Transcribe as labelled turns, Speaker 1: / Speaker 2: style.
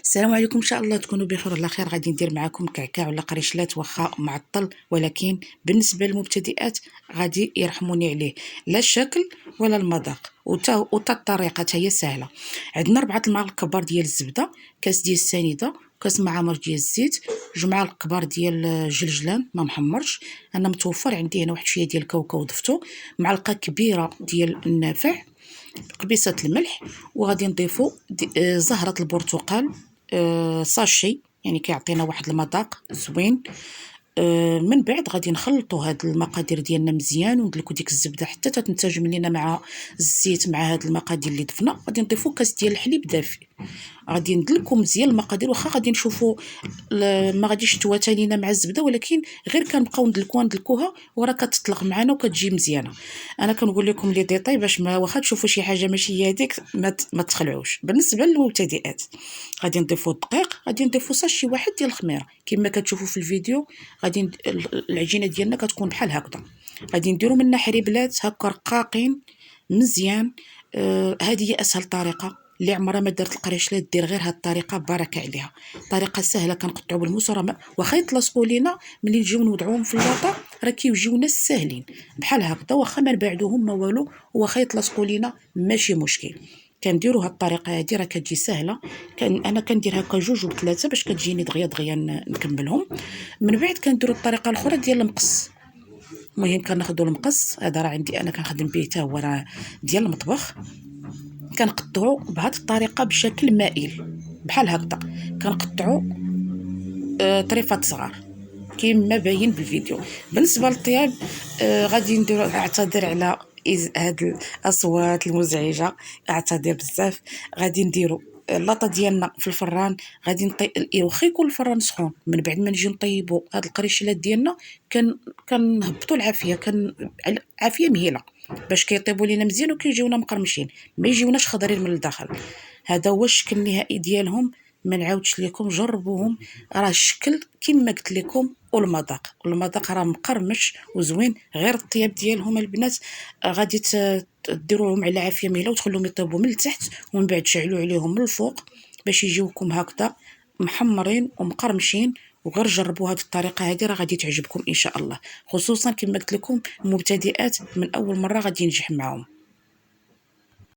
Speaker 1: السلام عليكم، ان شاء الله تكونوا بخير وعلى خير. غادي ندير معكم كعكاع ولا قريشلات واخا معطل، ولكن بالنسبه للمبتدئات غادي يرحموني عليه، لا الشكل ولا المذاق وتا الطريقه هي سهله. عندنا 4 المعالق كبار ديال الزبده، كاس ديال السنيده، كاس معامر ديال الزيت، 2 معالق كبار ديال الجلجلان ما محمرش، انا متوفر عندي هنا واحد شويه ديال الكاوكاو ضفتو، معلقه كبيره ديال النافع، قبيصه الملح، وغادي نضيفو زهره البرتقال، ساشي، يعني كيعطينا واحد المذاق زوين. من بعد غادي نخلطوا هاد المقادير ديالنا مزيان وندلكو ديك الزبده حتى تنتجم لينا مع الزيت مع هاد المقادير اللي ضفنا. غادي نضيفو كاس ديال الحليب دافي، غادي ندلكو مزيان المقادير، واخا غادي نشوفوا ما غاديش تواتى لينا مع الزبده، ولكن غير كنبقاو ندلكوها وراه كتطلق معنا وكتجي مزيانه. انا كنقول لكم لي ديطاي باش ما واخا تشوفوا شي حاجه ماشي هي هذيك ما تخلعوش. بالنسبه للمبتدئات غادي نضيفوا الدقيق، غادي نضيفوا ساشي واحد ديال الخميره كما كتشوفوا في الفيديو. غادي العجينه ديالنا كتكون بحال هكذا، غادي نديروا منها حريبلات هكا رقاقين مزيان. هذه هي اسهل طريقه، اللي عمرها ما دارت القريشلات دير غير هاد الطريقه، بارك عليها. طريقه سهله، كنقطعوا بالمسره وخا يتلصقوا لينا ملي نجيو نوضعوهم في اللاطه راه كيوجيونا ساهلين بحال هكذا، واخا ما نبعدوهم ما والو، واخا يتلصقوا لينا ماشي مشكل. كنديروا هاد الطريقه هادي راه كتجي سهله. انا كندير هكا 2 ولا 3 باش كتجيني دغيا دغيا نكملهم. من بعد كنديروا الطريقه الاخرى ديال المقص. المهم كناخذوا المقص هذا، راه عندي انا كنخدم به حتى هو راه ديال المطبخ، كنقطعو بهذه الطريقه بشكل مائل بحال هكذا، كنقطعو طريفات صغار كما باين بالفيديو. بالنسبه للطياب غادي ندير، اعتذر على هاد الاصوات المزعجه، اعتذر بزاف. غادي نديرو اللاطه ديالنا في الفران، غادي واخا يكون الفران سخون. من بعد ما نجي نطيبوا هاد القريشلات ديالنا كنهبطوا العافيه، عافيه مهيله باش كيطيبوا لينا مزيان وكيجيونا مقرمشين، ما يجيوناش خضرين من الداخل. هذا هو الشكل النهائي ديالهم. ما نعاودش لكم، جربوهم، راه الشكل كما قلت لكم. والمذاق راه مقرمش وزوين. غير الطياب ديالهم البنات غادي ديروهم على عافيه مهله وتخلوهم يطيبوا من التحت، ومن بعد تشعلوا عليهم من الفوق باش يجيوكم هكذا محمرين ومقرمشين. وغير جربوا هذه الطريقه هذه راه غادي تعجبكم ان شاء الله، خصوصا كما قلت لكم المبتدئات من اول مره غادي ينجح معهم.